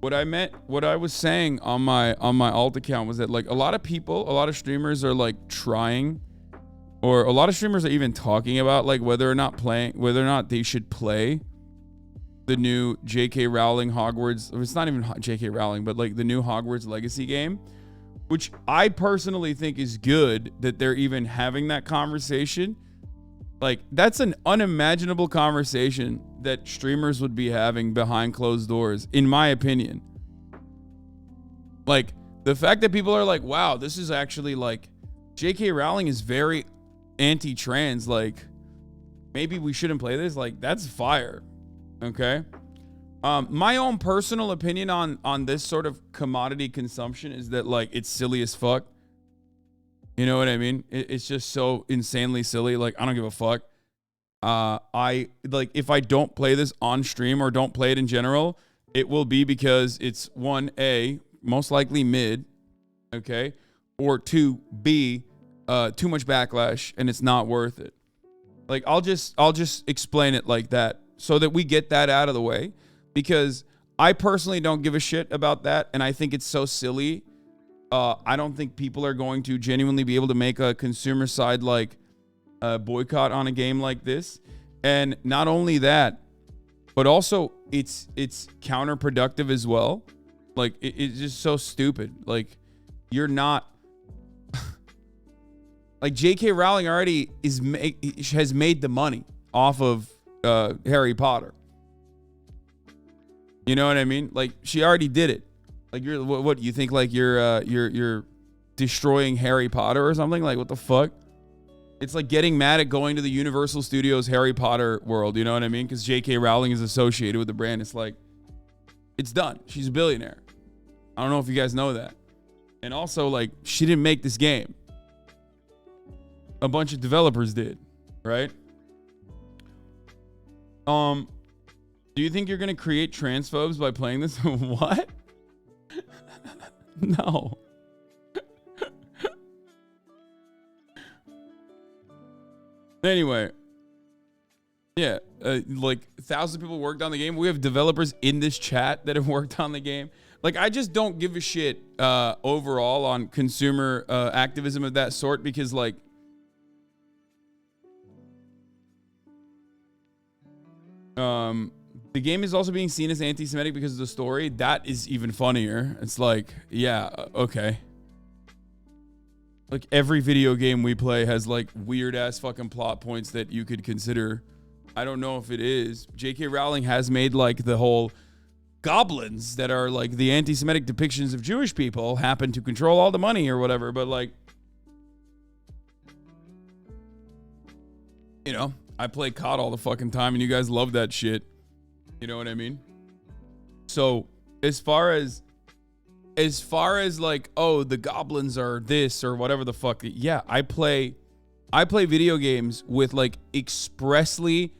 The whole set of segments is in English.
what I was saying on my alt account was that like a lot of people, a lot of streamers are like trying, or a lot of streamers are even talking about like whether or not they should play the new J.K. Rowling Hogwarts. It's not even J.K. Rowling, but like the new Hogwarts Legacy game, which I personally think is good that they're even having that conversation. Like, that's an unimaginable conversation that streamers would be having behind closed doors, in my opinion. Like, the fact that people are like, wow, this is actually like, J.K. Rowling is very anti-trans, like, maybe we shouldn't play this. Like, that's fire. Okay? My own personal opinion on this sort of commodity consumption is that, like, it's silly as fuck. You know what I mean? It's just so insanely silly. Like, I don't give a fuck. If I don't play this on stream or don't play it in general, it will be because it's 1A, most likely mid, okay? Or 2B, too much backlash and it's not worth it. Like, I'll just explain it like that so that we get that out of the way, because I personally don't give a shit about that, and I think it's so silly. I don't think people are going to genuinely be able to make a consumer side like boycott on a game like this. And not only that, but also it's counterproductive as well. Like, it's just so stupid. Like, you're not like, J.K. Rowling already has made the money off of Harry Potter. You know what I mean? Like, she already did it. Like, you're what you think, like you're destroying Harry Potter or something? Like, what the fuck? It's like getting mad at going to the Universal Studios Harry Potter world, you know what I mean? Because J.K. Rowling is associated with the brand. It's like, it's done. She's a billionaire. I don't know if you guys know that. And also, like, she didn't make this game. A bunch of developers did, right? Do you think you're gonna create transphobes by playing this? What? No. Anyway, yeah, like 1,000 people worked on the game. We have developers in this chat that have worked on the game. Like, I just don't give a shit overall on consumer activism of that sort, because, like, the game is also being seen as anti-Semitic because of the story. That is even funnier. It's like, yeah, okay. Like, every video game we play has like weird ass fucking plot points that you could consider. I don't know if it is. J.K. Rowling has made like the whole goblins that are like the anti-Semitic depictions of Jewish people happen to control all the money or whatever. But, like, you know, I play COD all the fucking time and you guys love that shit. You know what I mean? So as far as like, oh, the goblins are this or whatever the fuck. Yeah, I play video games with like expressly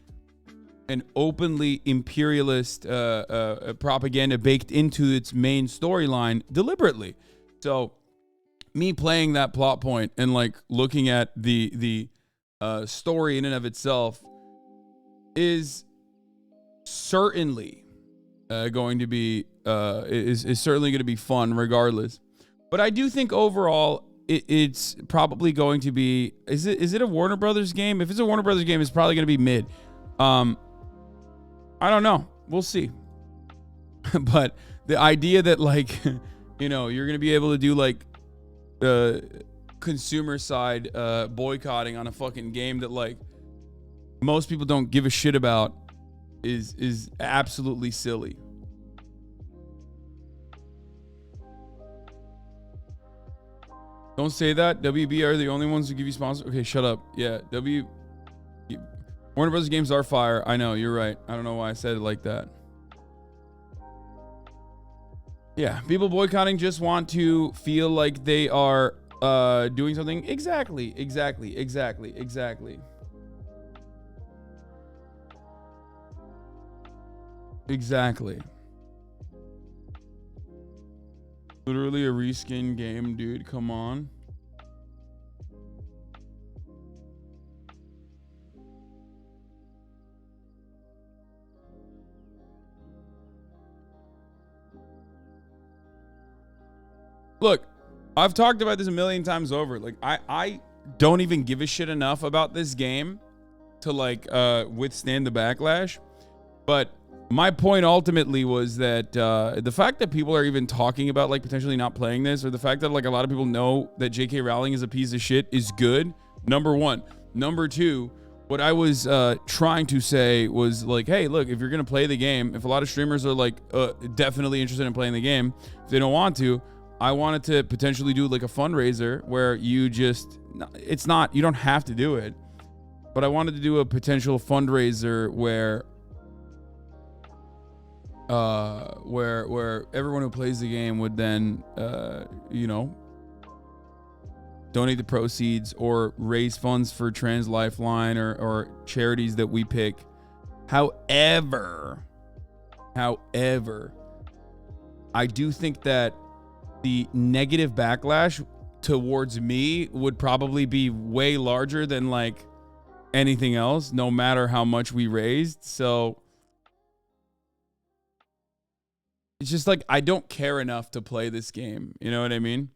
and openly imperialist propaganda baked into its main storyline deliberately. So me playing that plot point and like looking at the story in and of itself is certainly going to be is certainly going to be fun regardless. But I do think overall it's probably going to be, is it a Warner Brothers game? If it's a Warner Brothers game, it's probably going to be mid. I don't know. We'll see. But the idea that, like, you know, you're going to be able to do like consumer side boycotting on a fucking game that like most people don't give a shit about is absolutely silly. Don't say that. WB are the only ones who give you sponsors. Okay, shut up. Yeah, Warner Brothers games are fire. I know, you're right. I don't know why I said it like that. Yeah, people boycotting just want to feel like they are doing something. Exactly. Literally a reskin game, dude. Come on. Look, I've talked about this a million times over. Like, I don't even give a shit enough about this game to like withstand the backlash. But my point ultimately was that the fact that people are even talking about like potentially not playing this, or the fact that like a lot of people know that J.K. Rowling is a piece of shit, is good. Number one. Number two, what I was trying to say was like, hey, look, if you're gonna play the game, if a lot of streamers are like definitely interested in playing the game, if they don't want to, I wanted to potentially do like a fundraiser where you just, it's not, you don't have to do it, but I wanted to do a potential fundraiser where everyone who plays the game would then, you know, donate the proceeds or raise funds for Trans Lifeline or charities that we pick. However, I do think that the negative backlash towards me would probably be way larger than like anything else, no matter how much we raised. So it's just like, I don't care enough to play this game. You know what I mean?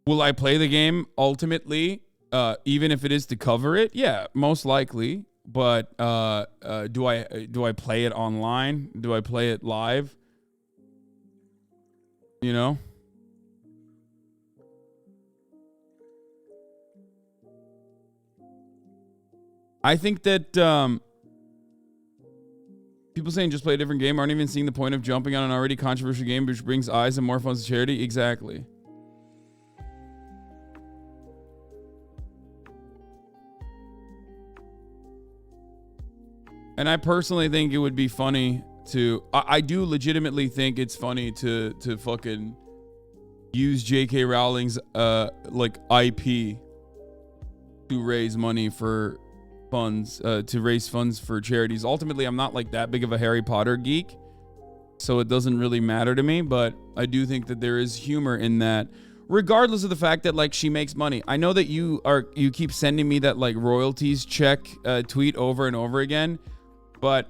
Will I play the game ultimately, even if it is to cover it? Yeah, most likely. But do I play it online? Do I play it live? You know? I think that people saying just play a different game aren't even seeing the point of jumping on an already controversial game which brings eyes and more funds to charity. Exactly. And I personally think it would be funny to, I do legitimately think it's funny to fucking use J.K. Rowling's like IP to raise money for funds, to raise funds for charities. Ultimately, I'm not like that big of a Harry Potter geek, so it doesn't really matter to me, but I do think that there is humor in that, regardless of the fact that like she makes money. I know that you keep sending me that like royalties check tweet over and over again, but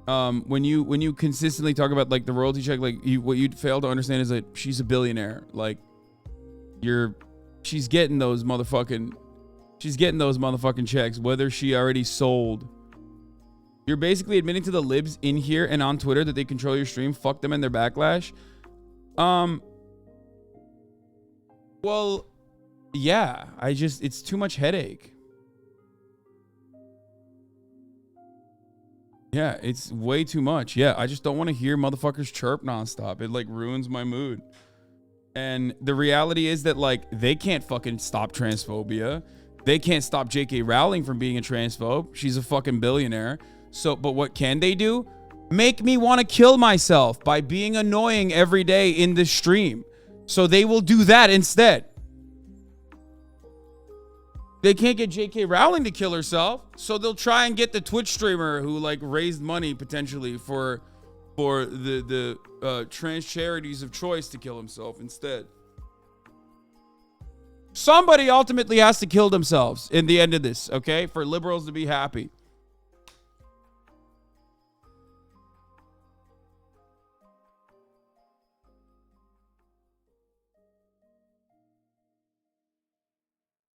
when you consistently talk about like the royalty check, like what you fail to understand is that she's a billionaire. Like she's getting those motherfucking checks, whether she already sold. You're basically admitting to the libs in here and on Twitter that they control your stream. Fuck them and their backlash. Well, yeah, it's too much headache. Yeah, it's way too much. Yeah, I just don't want to hear motherfuckers chirp nonstop. It like ruins my mood. And the reality is that like they can't fucking stop transphobia. They can't stop J.K. Rowling from being a transphobe. She's a fucking billionaire. So, but what can they do? Make me want to kill myself by being annoying every day in the stream. So they will do that instead. They can't get J.K. Rowling to kill herself, so they'll try and get the Twitch streamer who like raised money potentially for the trans charities of choice to kill himself instead. Somebody ultimately has to kill themselves in the end of this, okay? For liberals to be happy.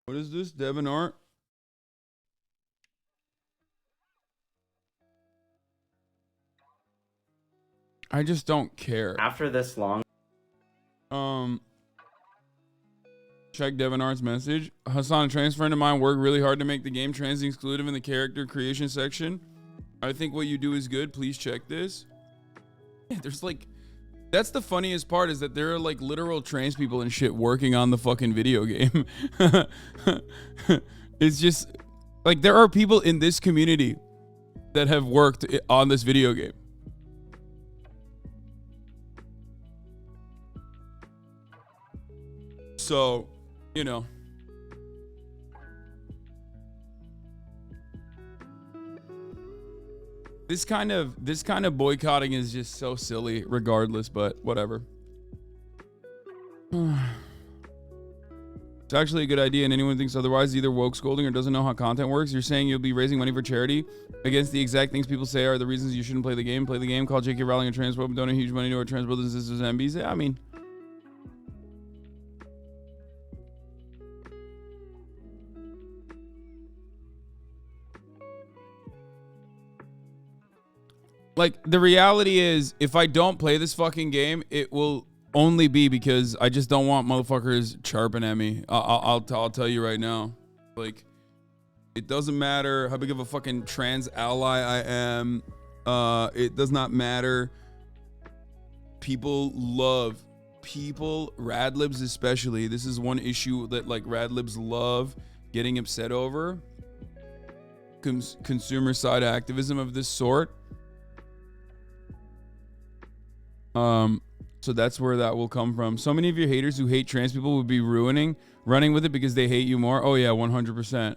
What is this, Devin Art? I just don't care. After this long. Check Devin Art's message. Hasan, a trans friend of mine, worked really hard to make the game trans exclusive in the character creation section. I think what you do is good. Please check this. Yeah, there's like, that's the funniest part, is that there are like literal trans people and shit working on the fucking video game. It's just like, there are people in this community that have worked on this video game. So, you know. This kind of boycotting is just so silly regardless, but whatever. It's actually a good idea, and anyone thinks otherwise either woke scolding or doesn't know how content works. You're saying you'll be raising money for charity against the exact things people say are the reasons you shouldn't play the game. Play the game, call J.K. Rowling a transphobe, donate huge money to our trans brothers and sisters and MBs. Yeah, I mean, like, the reality is, if I don't play this fucking game, it will only be because I just don't want motherfuckers chirping at me. I'll tell you right now. Like, it doesn't matter how big of a fucking trans ally I am. It does not matter. People, radlibs especially. This is one issue that, like, radlibs love getting upset over. Consumer side activism of this sort. So that's where that will come from. So many of your haters who hate trans people would be running with it because they hate you more. Oh yeah, 100%.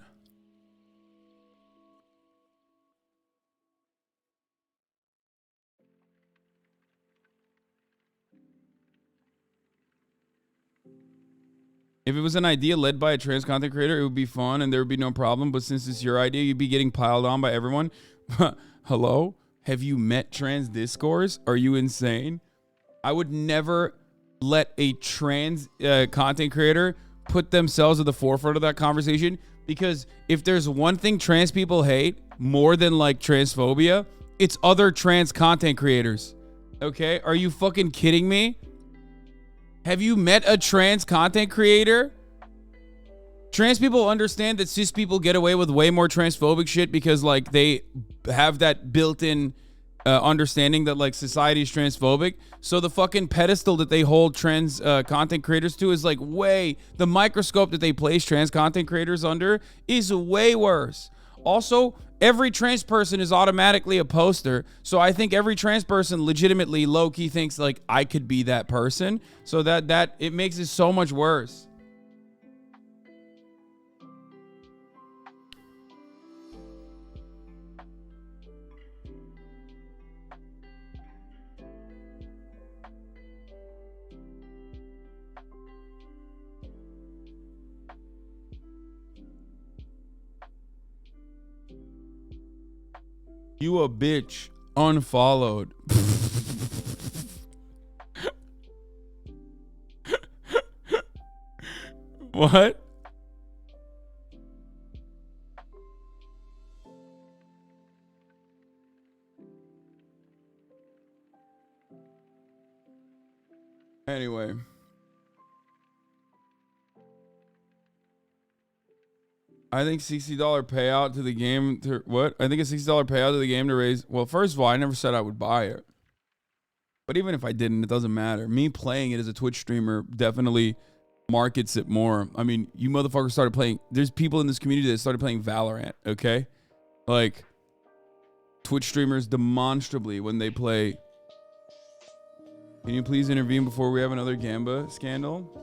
If it was an idea led by a trans content creator, it would be fun and there would be no problem. But since it's your idea, you'd be getting piled on by everyone. Hello? Have you met trans discourse? Are you insane? I would never let a trans content creator put themselves at the forefront of that conversation, because if there's one thing trans people hate more than, like, transphobia, it's other trans content creators. Okay? Are you fucking kidding me? Have you met a trans content creator? Trans people understand that cis people get away with way more transphobic shit because, like, they have that built-in understanding that, like, society is transphobic. So the fucking pedestal that they hold trans content creators to is, like, way, the microscope that they place trans content creators under is way worse. Also, every trans person is automatically a poster. So I think every trans person legitimately low-key thinks, like, I could be that person. So that it makes it so much worse. You a bitch. Unfollowed. What? Anyway. I think $60 payout to the game to what? I think a $60 payout to the game to raise. Well, first of all, I never said I would buy it. But even if I didn't, it doesn't matter. Me playing it as a Twitch streamer definitely markets it more. I mean, you motherfuckers started playing. There's people in this community that started playing Valorant, okay? Like, Twitch streamers demonstrably when they play. Can you please intervene before we have another Gamba scandal?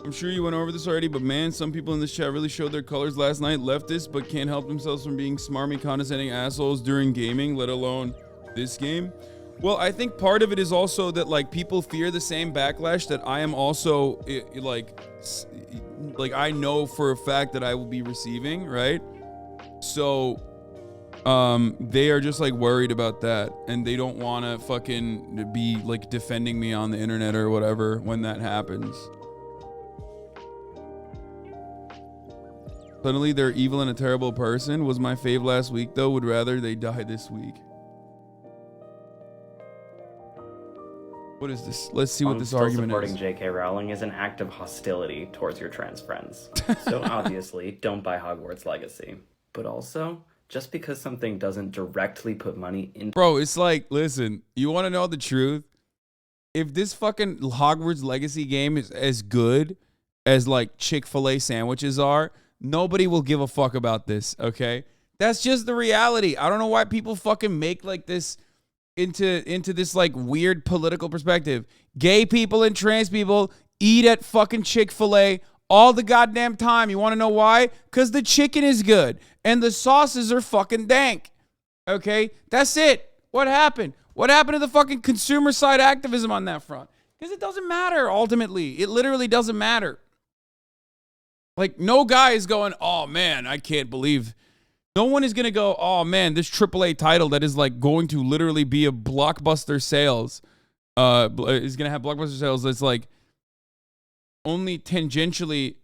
I'm sure you went over this already, but man, some people in this chat really showed their colors last night. Leftists, but can't help themselves from being smarmy, condescending assholes during gaming, let alone this game. Well, I think part of it is also that, like, people fear the same backlash that I am also, like I know for a fact that I will be receiving, right? So, they are just, like, worried about that, and they don't want to fucking be, like, defending me on the internet or whatever when that happens. Suddenly they're evil and a terrible person. Was my fave last week, though. Would rather they die this week. What is this? Let's see what this argument is. Supporting J.K. Rowling is an act of hostility towards your trans friends. So obviously, don't buy Hogwarts Legacy. But also, just because something doesn't directly put money in... Bro, it's like, listen, you want to know the truth? If this fucking Hogwarts Legacy game is as good as, like, Chick-fil-A sandwiches are... Nobody will give a fuck about this, okay? That's just the reality. I don't know why people fucking make like this into this like weird political perspective. Gay people and trans people eat at fucking Chick-fil-A all the goddamn time. You want to know why? Because the chicken is good and the sauces are fucking dank. Okay? That's it. What happened? What happened to the fucking consumer side activism on that front? Because it doesn't matter ultimately. It literally doesn't matter. Like, no guy is going, oh man, I can't believe. No one is going to go, oh man, this AAA title that is like going to literally be a blockbuster sales, is going to have blockbuster sales that's like only tangentially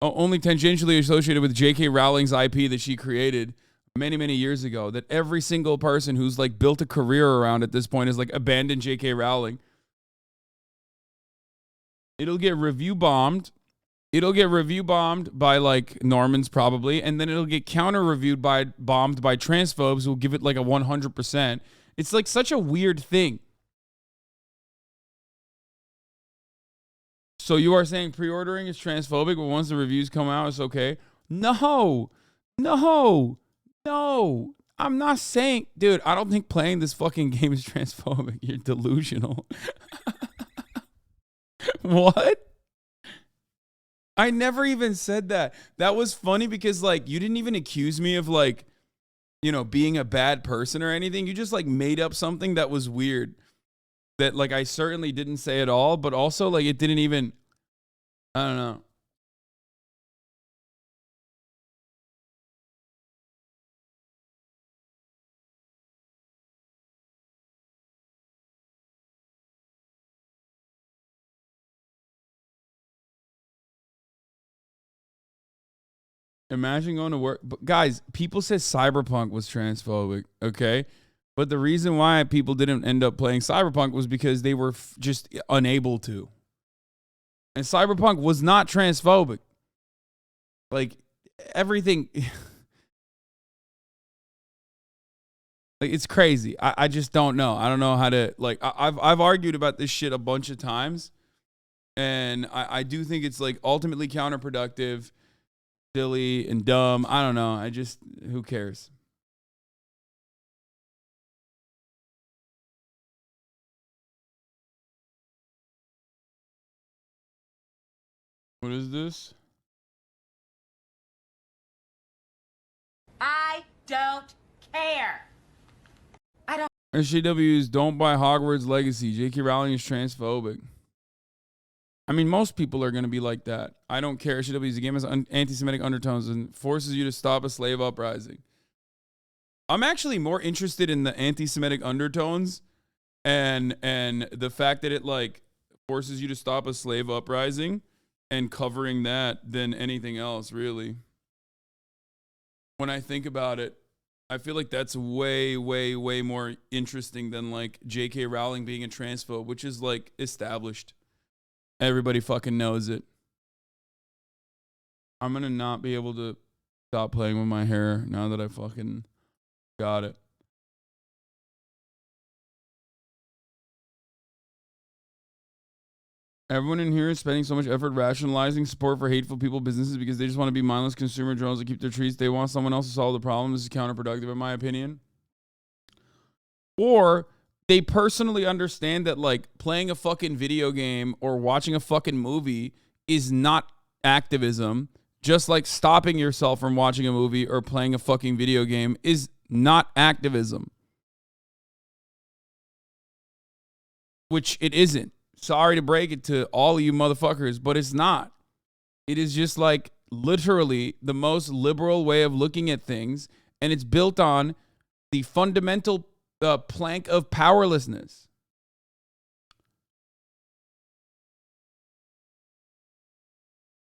associated with J.K. Rowling's IP that she created many, many years ago. That every single person who's like built a career around at this point is like abandoned J.K. Rowling. It'll get review bombed. It'll get review bombed by like Normans probably, and then it'll get counter reviewed bombed by transphobes who'll give it like a 100%. It's like such a weird thing. So you are saying pre-ordering is transphobic, but once the reviews come out, it's okay? No. I'm not saying, dude, I don't think playing this fucking game is transphobic. You're delusional. What? I never even said that. That was funny because like you didn't even accuse me of like, you know, being a bad person or anything. You just like made up something that was weird. That like I certainly didn't say at all, but also like it didn't even, I don't know. Imagine going to work. But guys, people said Cyberpunk was transphobic, okay? But the reason why people didn't end up playing Cyberpunk was because they were just unable to. And Cyberpunk was not transphobic. Like, everything. Like, it's crazy. I just don't know. I don't know how to, like, I've argued about this shit a bunch of times. And I do think it's, like, ultimately counterproductive, silly, and dumb. I don't know. Who cares? What is this? I don't care. SJWs don't buy Hogwarts Legacy. J.K. Rowling is transphobic. I mean, most people are going to be like that. I don't care. SJW is a game has anti-Semitic undertones and forces you to stop a slave uprising. I'm actually more interested in the anti-Semitic undertones and the fact that it like forces you to stop a slave uprising and covering that than anything else, really. When I think about it, I feel like that's way, way, way more interesting than like J.K. Rowling being a transphobe, which is like established. Everybody fucking knows it. I'm gonna not be able to stop playing with my hair now that I fucking got it. Everyone in here is spending so much effort rationalizing support for hateful people businesses because they just want to be mindless consumer drones that keep their treats. They want someone else to solve the problem. This is counterproductive in my opinion. Or they personally understand that like playing a fucking video game or watching a fucking movie is not activism, just like stopping yourself from watching a movie or playing a fucking video game is not activism. Which it isn't. Sorry to break it to all of you motherfuckers, but it's not. It is just like literally the most liberal way of looking at things, and it's built on the fundamental plank of powerlessness.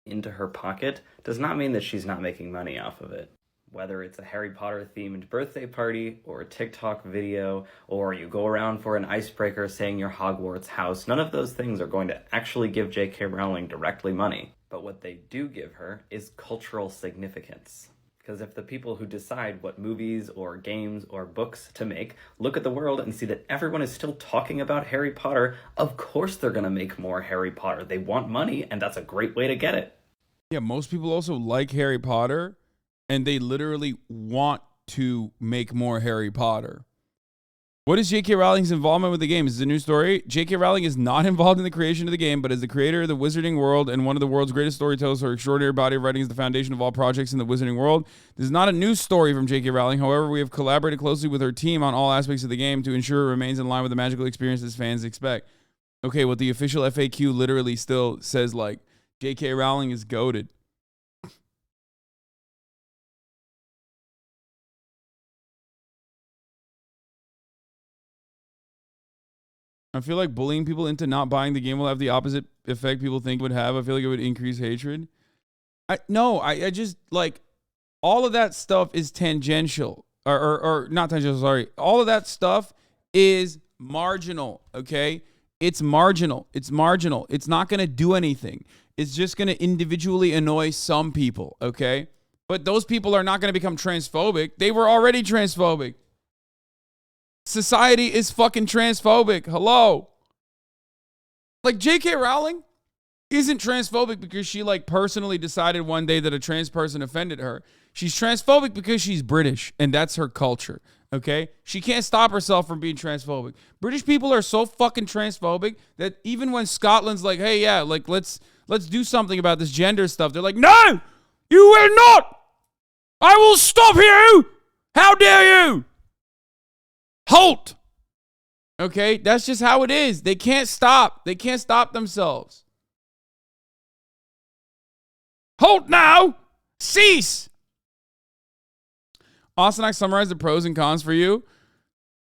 Into her pocket does not mean that she's not making money off of it. Whether it's a Harry Potter themed birthday party or a TikTok video, or you go around for an icebreaker saying your Hogwarts house, none of those things are going to actually give J.K. Rowling directly money. But what they do give her is cultural significance. Because if the people who decide what movies or games or books to make look at the world and see that everyone is still talking about Harry Potter, of course they're going to make more Harry Potter. They want money, and that's a great way to get it. Yeah, most people also like Harry Potter, and they literally want to make more Harry Potter. What is J.K. Rowling's involvement with the game? Is this a new story? J.K. Rowling is not involved in the creation of the game, but as the creator of the wizarding world and one of the world's greatest storytellers, her extraordinary body of writing is the foundation of all projects in the wizarding world. This is not a new story from J.K. Rowling. However, we have collaborated closely with her team on all aspects of the game to ensure it remains in line with the magical experiences fans expect. Okay, well, the official FAQ literally still says, like, J.K. Rowling is goated. I feel like bullying people into not buying the game will have the opposite effect people think it would have. I feel like it would increase hatred. I just, like, all of that stuff is tangential. Or not tangential, sorry. All of that stuff is marginal, okay? It's marginal. It's marginal. It's not going to do anything. It's just going to individually annoy some people, okay? But those people are not going to become transphobic. They were already transphobic. Society is fucking transphobic. Hello. Like, J.K. Rowling isn't transphobic because she, like, personally decided one day that a trans person offended her. She's transphobic because she's British, and that's her culture, okay? She can't stop herself from being transphobic. British people are so fucking transphobic that even when Scotland's like, hey, yeah, like, let's do something about this gender stuff, they're like, no, you will not. I will stop you. How dare you? Halt. Okay, that's just how it is. They can't stop. They can't stop themselves. Halt now. Cease. Austin, I summarized the pros and cons for you.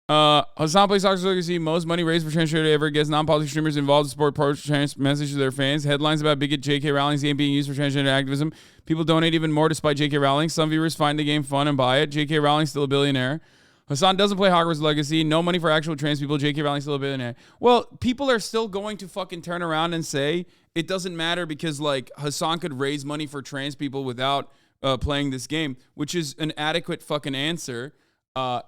Hasan plays Hogwarts Legacy. Most money raised for trans charity ever. Gets non-political streamers involved to support pro-trans message to their fans. Headlines about bigot J.K. Rowling's game being used for transgender activism. People donate even more despite J.K. Rowling. Some viewers find the game fun and buy it. J.K. Rowling's still a billionaire. Hasan doesn't play Hogwarts Legacy. No money for actual trans people. J.K. Rowling's still a billionaire. Well, people are still going to fucking turn around and say it doesn't matter because, like, Hasan could raise money for trans people without playing this game, which is an adequate fucking answer.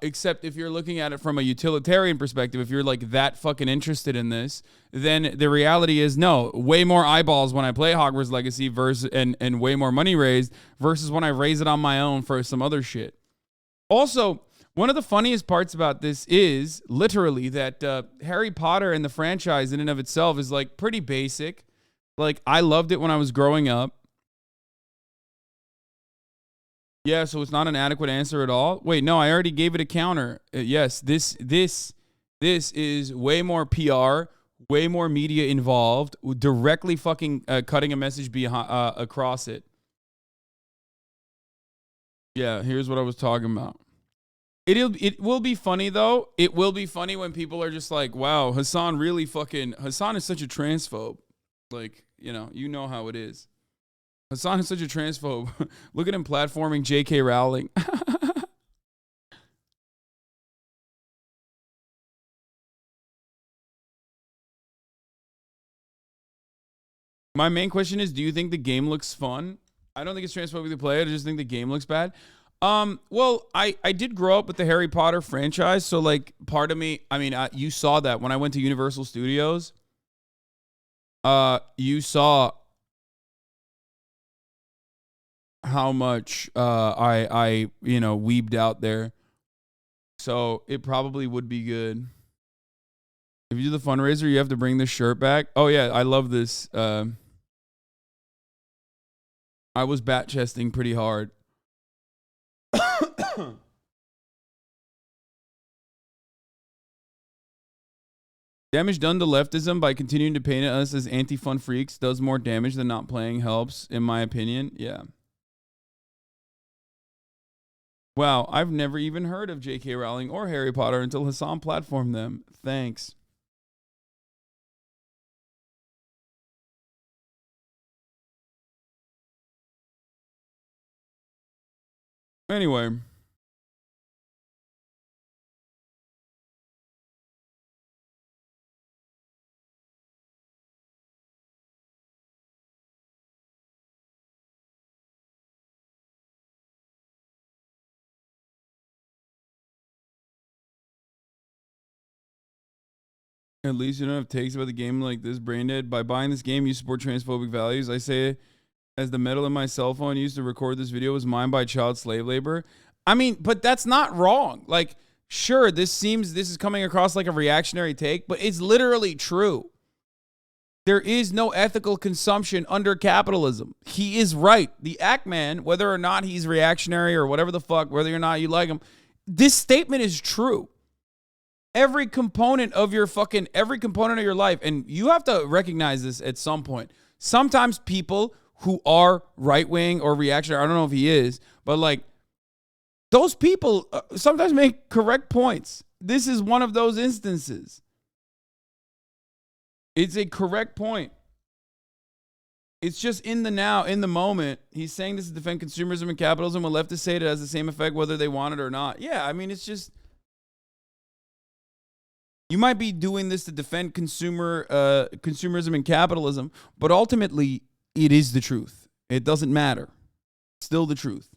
Except if you're looking at it from a utilitarian perspective, if you're like that fucking interested in this, then the reality is no, way more eyeballs when I play Hogwarts Legacy versus and way more money raised versus when I raise it on my own for some other shit. Also, one of the funniest parts about this is literally that Harry Potter and the franchise in and of itself is like pretty basic. Like, I loved it when I was growing up. Yeah, so it's not an adequate answer at all. Wait, no, I already gave it a counter. Yes, this is way more PR, way more media involved, directly fucking cutting a message behind across it. Yeah, here's what I was talking about. It will be funny though. It will be funny when people are just like, "Wow, Hasan really fucking Hasan is such a transphobe." Like, you know how it is. Hasan is such a transphobe. Look at him platforming J.K. Rowling. My main question is, do you think the game looks fun? I don't think it's transphobic to play it. I just think the game looks bad. Well, I did grow up with the Harry Potter franchise, so like part of me, I mean, you saw that when I went to Universal Studios. You saw how much I weebed out there. So it probably would be good. If you do the fundraiser, you have to bring this shirt back. Oh yeah, I love this. I was bat chesting pretty hard. Damage done to leftism by continuing to paint us as anti-fun freaks does more damage than not playing helps, in my opinion. Yeah. Wow, I've never even heard of J.K. Rowling or Harry Potter until Hasan platformed them. Thanks. Anyway. At least you don't have takes about the game like this, brain dead. By buying this game, you support transphobic values. I say as the metal in my cell phone used to record this video was mined by child slave labor. I mean, but that's not wrong. Like, sure, this is coming across like a reactionary take, but it's literally true. There is no ethical consumption under capitalism. He is right. The Act Man, whether or not he's reactionary or whatever the fuck, whether or not you like him, this statement is true. Every component of your life, and you have to recognize this at some point. Sometimes people who are right-wing or reactionary, I don't know if he is, but like, those people sometimes make correct points. This is one of those instances. It's a correct point. It's just in the now, in the moment. He's saying this to defend consumerism and capitalism. When leftists say it has the same effect whether they want it or not. Yeah, I mean, it's just... You might be doing this to defend consumerism and capitalism, but ultimately, it is the truth. It doesn't matter. It's still the truth.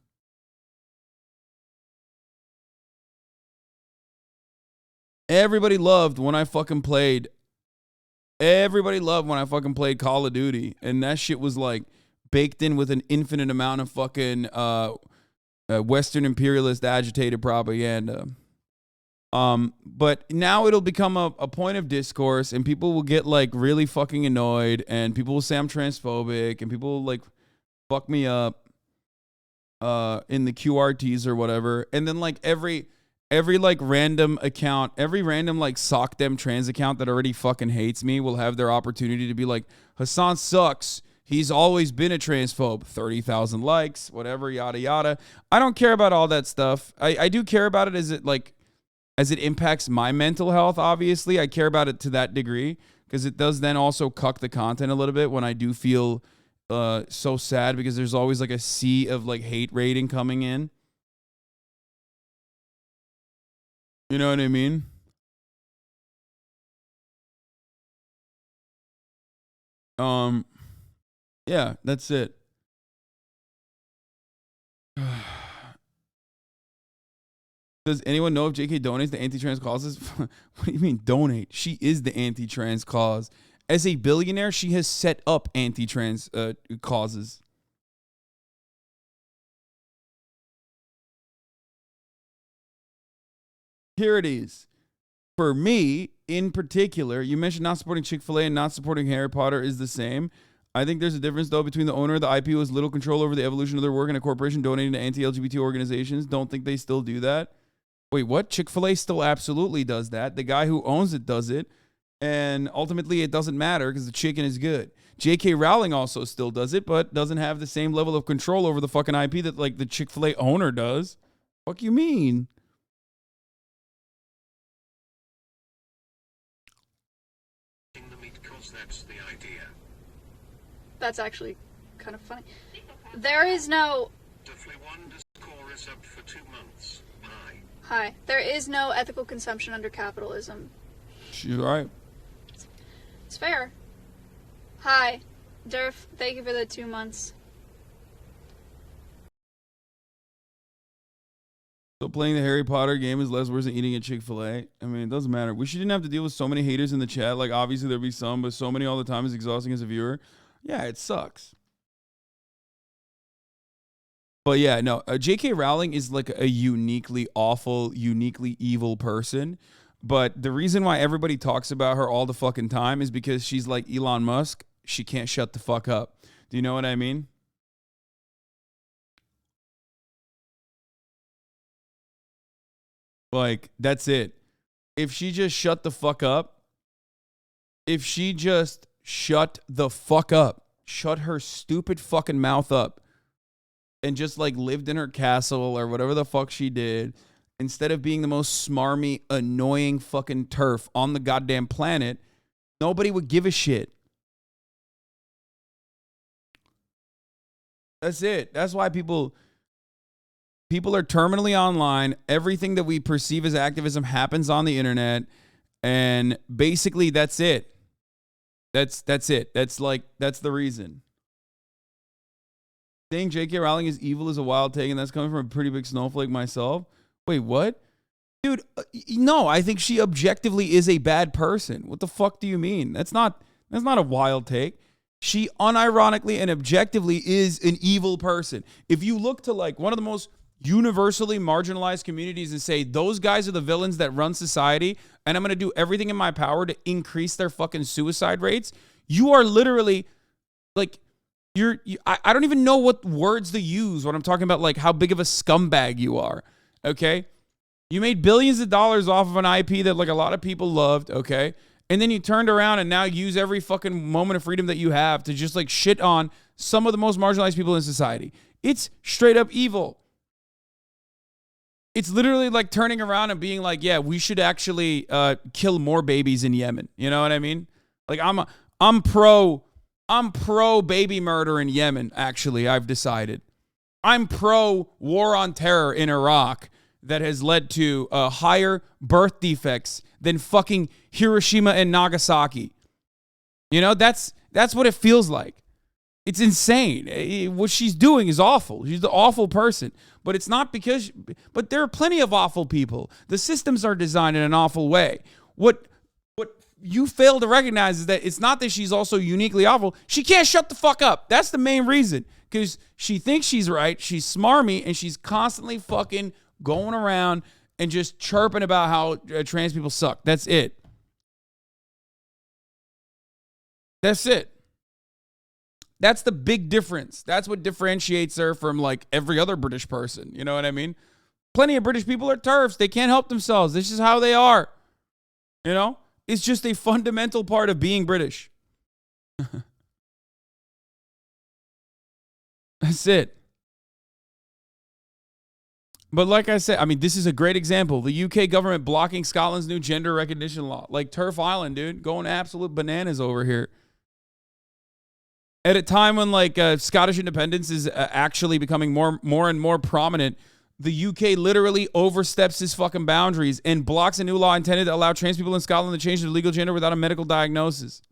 Everybody loved when I fucking played Call of Duty, and that shit was like baked in with an infinite amount of fucking Western imperialist agitated propaganda. But now it'll become a point of discourse, and people will get like really fucking annoyed, and people will say I'm transphobic, and people will like fuck me up in the QRTs or whatever, and then like every like random account, every random like sock them trans account that already fucking hates me will have their opportunity to be like, Hasan sucks. He's always been a transphobe. 30,000 likes, whatever, yada, yada. I don't care about all that stuff. I do care about it as it impacts my mental health, obviously. I care about it to that degree because it does then also cuck the content a little bit when I do feel so sad because there's always like a sea of like hate rating coming in. You know what I mean? Yeah, that's it. Does anyone know if JK donates to anti-trans causes? What do you mean donate? She is the anti-trans cause. As a billionaire, she has set up anti-trans causes. Here it is. For me, in particular, you mentioned not supporting Chick-fil-A and not supporting Harry Potter is the same. I think there's a difference, though, between the owner of the IP who has little control over the evolution of their work and a corporation donating to anti-LGBT organizations. Don't think they still do that. Wait, what? Chick-fil-A still absolutely does that. The guy who owns it does it. And ultimately, it doesn't matter because the chicken is good. J.K. Rowling also still does it, but doesn't have the same level of control over the fucking IP that, like, the Chick-fil-A owner does. Fuck you mean? That's the idea. That's actually kind of funny. There is no... Definitely one discourse is up for 2 months. Hi. There is no ethical consumption under capitalism. She's right. It's fair. Hi. Durf, thank you for the 2 months. So playing the Harry Potter game is less worse than eating at Chick-fil-A. I mean, it doesn't matter. We shouldn't have to deal with so many haters in the chat. Like, obviously there'll be some, but so many all the time is exhausting as a viewer. Yeah, it sucks. But yeah, no, J.K. Rowling is like a uniquely awful, uniquely evil person. But the reason why everybody talks about her all the fucking time is because she's like Elon Musk. She can't shut the fuck up. Do you know what I mean? Like, that's it. If she just shut the fuck up, shut her stupid fucking mouth up and just like lived in her castle or whatever the fuck she did, instead of being the most smarmy, annoying fucking turf on the goddamn planet, nobody would give a shit. That's it. That's why people are terminally online. Everything that we perceive as activism happens on the internet. And basically that's it. That's it. That's the reason. Saying J.K. Rowling is evil is a wild take, and that's coming from a pretty big snowflake myself. Wait, what? Dude, no, I think she objectively is a bad person. What the fuck do you mean? That's not a wild take. She unironically and objectively is an evil person. If you look to like one of the most universally marginalized communities and say those guys are the villains that run society, and I'm going to do everything in my power to increase their fucking suicide rates, you are literally like, I don't even know what words to use when I'm talking about like how big of a scumbag you are. Okay. You made billions of dollars off of an IP that like a lot of people loved. Okay. And then you turned around and now use every fucking moment of freedom that you have to just like shit on some of the most marginalized people in society. It's straight up evil. It's literally like turning around and being like, yeah, we should actually kill more babies in Yemen. You know what I mean? Like I'm pro baby murder in Yemen, actually, I've decided. I'm pro war on terror in Iraq that has led to higher birth defects than fucking Hiroshima and Nagasaki. You know, that's what it feels like. It's insane. What she's doing is awful. She's the awful person. But it's not because... But there are plenty of awful people. The systems are designed in an awful way. What you fail to recognize is that it's not that she's also uniquely awful. She can't shut the fuck up. That's the main reason. Because she thinks she's right. She's smarmy. And she's constantly fucking going around and just chirping about how trans people suck. That's it. That's it. That's the big difference. That's what differentiates her from like every other British person. You know what I mean? Plenty of British people are TERFs. They can't help themselves. This is how they are. You know? It's just a fundamental part of being British. That's it. But like I said, I mean, this is a great example. The UK government blocking Scotland's new gender recognition law. Like TERF Island, dude. Going absolute bananas over here. At a time when like Scottish independence is actually becoming more and more prominent, the UK literally oversteps its fucking boundaries and blocks a new law intended to allow trans people in Scotland to change their legal gender without a medical diagnosis.